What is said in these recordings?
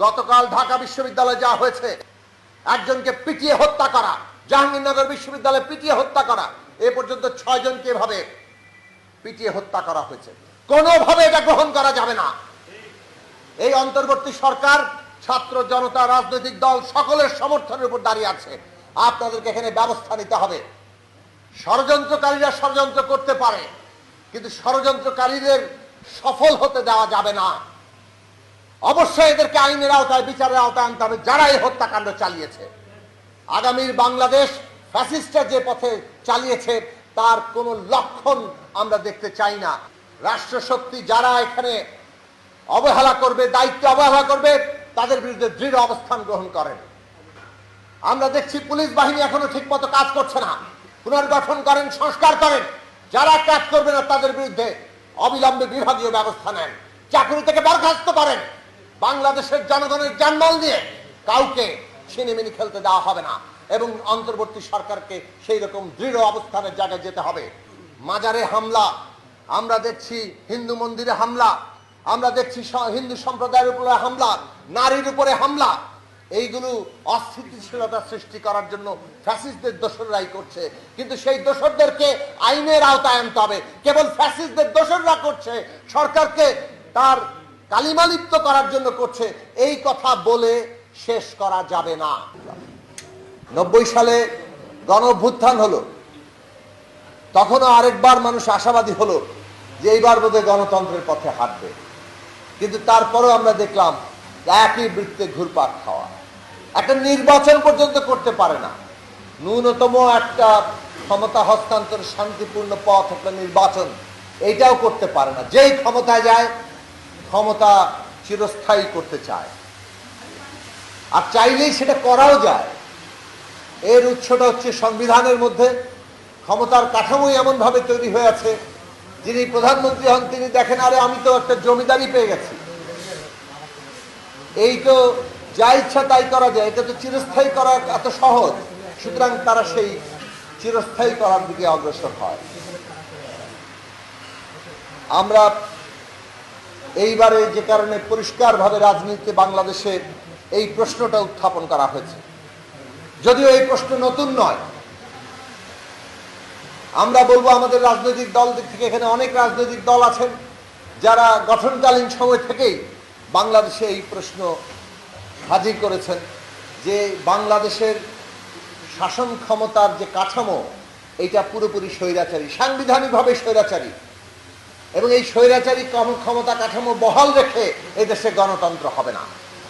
গতকাল ঢাকা বিশ্ববিদ্যালয়ে যা হয়েছে, একজনকে পিটিয়ে হত্যা করা, জাহাঙ্গীরনগর বিশ্ববিদ্যালয়ে পিটিয়ে হত্যা করা, এ পর্যন্ত 6 জনকে এভাবে পিটিয়ে হত্যা করা হয়েছে। কোনোভাবে এটা গ্রহণ করা যাবে না। এই অন্তর্বর্তী সরকার, ছাত্র জনতা, রাজনৈতিক দল সকলের সমর্থনের উপর দাঁড়িয়ে আছে। আপনাদেরকে এখানে ব্যবস্থা নিতে হবে। ষড়যন্ত্রকারীরা ষড়যন্ত্র করতে পারে, কিন্তু ষড়যন্ত্রকারীদের সফল হতে দেওয়া যাবে না। অবশ্যই এদেরকে আইনের আওতায়, বিচারের আওতায় আনতে হবে যারা এই হত্যাকাণ্ড চালিয়েছে। আগামীর বাংলাদেশ ফ্যাসিস্টরা যে পথে চালিয়েছে তার কোনো লক্ষণ আমরা দেখতে চাই না। রাষ্ট্রশক্তি যারা এখানে অবহেলা করবে, দায়িত্ব অবহেলা করবে, তাদের বিরুদ্ধে দৃঢ় অবস্থান গ্রহণ করেন। আমরা দেখছি পুলিশ বাহিনী এখনো ঠিকমতো কাজ করছে না। পুনর্গঠন করেন, সংস্কার করেন। যারা কাজ করবে না তাদের বিরুদ্ধে অবিলম্বে বিভাগীয় ব্যবস্থা নেন, চাকরি থেকে বরখাস্ত করেন। বাংলাদেশের জনগণের জানমাল নিয়ে কাউকে ছিনিমিনি খেলতে দেওয়া হবে না এবং অন্তর্বর্তী সরকারকে সেই রকম দৃঢ় অবস্থানের জায়গায় যেতে হবে। মাজারে হামলা আমরা দেখছি, হিন্দু মন্দিরে হামলা আমরা দেখছি, হিন্দু সম্প্রদায়ের উপরে হামলা, নারীর উপরে হামলা। এইগুলো অস্থিতিশীলতা সৃষ্টি করার জন্য ফ্যাসিস্টদের দোসররাই করছে, কিন্তু সেই দোসরদেরকে আইনের আওতায় আনতে হবে। কেবল ফ্যাসিস্টদের দোসররা করছে, সরকারকে তার কালিমালিপ্ত করার জন্য করছে, এই কথা বলে শেষ করা যাবে না। 90 সালে গণ অভ্যুত্থান হলো, তখনও আরেকবার মানুষ আশাবাদী হলো যে এইবার বোধহয় গণতন্ত্রের পথে হাঁটবে, কিন্তু তারপরেও আমরা দেখলাম একই বৃত্তে ঘুরপাক খাওয়া। একটা নির্বাচন পর্যন্ত করতে পারে না, ন্যূনতম একটা ক্ষমতা হস্তান্তর শান্তিপূর্ণ পথ, একটা নির্বাচন, এইটাও করতে পারে না। যেই ক্ষমতায় যায় ক্ষমতা চিরস্থায়ী করতে চায়, আর চাইলেই সেটা করাও যায়। এর উৎসটা হচ্ছে সংবিধানের মধ্যে। ক্ষমতার কাঠামোই এমন ভাবে তৈরি হয়ে আছে, যিনি প্রধানমন্ত্রী হন তিনি দেখেন, আরে আমি তো একটা জমিদারি পেয়ে গেছি, এই তো যা ইচ্ছা তাই করা যায়, এটা তো চিরস্থায়ী করা এত সহজ। সুতরাং তারা সেই চিরস্থায়ী করার দিকে অগ্রসর হয়। আমরা এইবারে যে কারণে পরিষ্কারভাবে রাজনীতিতে বাংলাদেশে এই প্রশ্নটা উত্থাপন করা হয়েছে, যদিও এই প্রশ্ন নতুন নয়। আমরা বলবো আমাদের রাজনৈতিক দল দিক থেকে এখানে অনেক রাজনৈতিক দল আছেন যারা গঠনকালীন সময় থেকেই বাংলাদেশে এই প্রশ্ন হাজির করেছেন যে বাংলাদেশের শাসন ক্ষমতার যে কাঠামো, এটা পুরোপুরি স্বৈরাচারী, সাংবিধানিকভাবে স্বৈরাচারী, এবং এই স্বৈরাচারী ক্ষমতা কাঠামো বহাল রেখে এই দেশে গণতন্ত্র হবে না।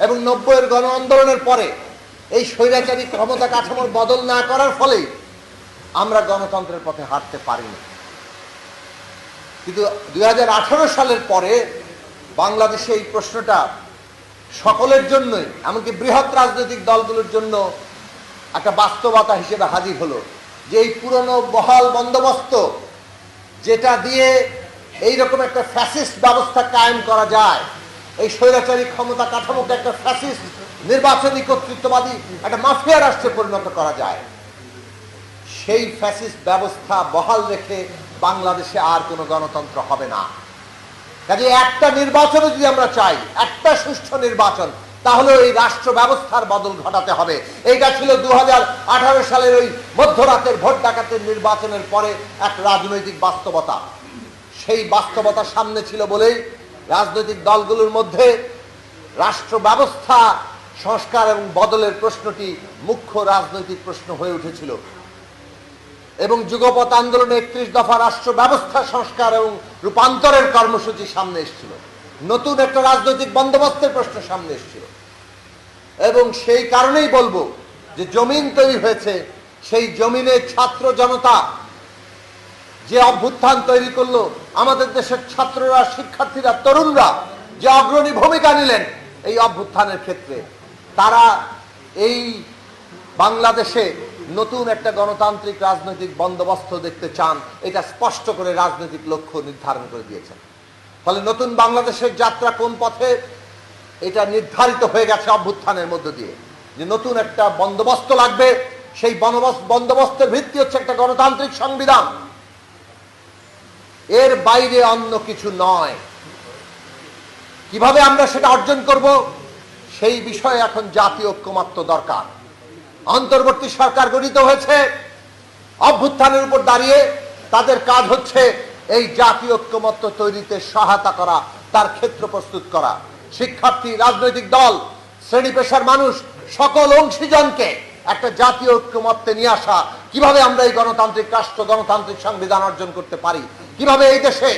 এবং 90-এর গণ আন্দোলনের পরে এই স্বৈরাচারী ক্ষমতা কাঠামোর বদল না করার ফলেই আমরা গণতন্ত্রের পথে হাঁটতে পারিনি। কিন্তু 2018 সালের পরে বাংলাদেশে এই প্রশ্নটা সকলের জন্যই, এমনকি বৃহৎ রাজনৈতিক দলগুলোর জন্য একটা বাস্তবতা হিসেবে হাজির হলো যে এই পুরনো বহাল বন্দোবস্ত, যেটা দিয়ে এইরকম একটা ফ্যাসিস্ট ব্যবস্থা কায়েম করা যায়, এই স্বৈরাচারী ক্ষমতা কাঠামোকে একটা ফ্যাসিস্ট নির্বাচনী কর্তৃত্ববাদী একটা মাফিয়া রাষ্ট্রে পরিণত করা যায়, সেই ফ্যাসিস্ট ব্যবস্থা বহাল রেখে বাংলাদেশে আর কোনো গণতন্ত্র হবে না। কাজে একটা নির্বাচনে যদি আমরা চাই, একটা সুষ্ঠু নির্বাচন, তাহলে এই রাষ্ট্র ব্যবস্থার বদল ঘটাতে হবে। এইটা ছিল 2018 সালের ওই মধ্যরাতের ভোট ডাকাতের নির্বাচনের পরে এক রাজনৈতিক বাস্তবতা। সেই বাস্তবতা সামনে ছিল বলেই রাজনৈতিক দলগুলোর মধ্যে রাষ্ট্র ব্যবস্থা সংস্কার এবং বদলের প্রশ্নটি মুখ্য রাজনৈতিক প্রশ্ন হয়ে উঠেছিল এবং যুগপৎ আন্দোলনে 31 দফা রাষ্ট্র ব্যবস্থা সংস্কার এবং রূপান্তরের কর্মসূচি সামনে এসেছিল। নতুন একটা রাজনৈতিক বন্দোবস্তের প্রশ্ন সামনে এসেছিল এবং সেই কারণেই বলবো যে জমিন তৈরি হয়েছে, সেই জমিনে ছাত্র জনতা যে অভ্যুত্থান তৈরি করলো, আমাদের দেশের ছাত্ররা, শিক্ষার্থীরা, তরুণরা যে অগ্রণী ভূমিকা নিলেন এই অভ্যুত্থানের ক্ষেত্রে, তারা এই বাংলাদেশে নতুন একটা গণতান্ত্রিক রাজনৈতিক বন্দোবস্ত দেখতে চান, এটা স্পষ্ট করে রাজনৈতিক লক্ষ্য নির্ধারণ করে দিয়েছেন। ফলে নতুন বাংলাদেশের যাত্রা কোন পথে, এটা নির্ধারিত হয়ে গেছে অভ্যুত্থানের মধ্য দিয়ে, যে নতুন একটা বন্দোবস্ত লাগবে। সেই বন্দোবস্তের ভিত্তি হচ্ছে একটা গণতান্ত্রিক সংবিধান, এর বাইরে অন্য কিছু নয়। কিভাবে আমরা সেটা অর্জন করব, সেই বিষয়ে এখন জাতীয় ঐক্যমত্য দরকার। অন্তর্বর্তী সরকার গঠিত হয়েছে, অভ্যুত্থানের উপর দাঁড়িয়ে তাদের কাজ হচ্ছে এই জাতীয় ঐক্যমত্য তৈরিতে সহায়তা করা, তার ক্ষেত্র প্রস্তুত করা। শিক্ষার্থী, রাজনৈতিক দল, শ্রেণী পেশার মানুষ, সকল অংশীজনকে একটা জাতীয় ঐক্যমত্যে নিয়ে আসা, কিভাবে আমরা এই গণতান্ত্রিক রাষ্ট্র, গণতান্ত্রিক সংবিধান অর্জন করতে পারি, কিভাবে এই দেশে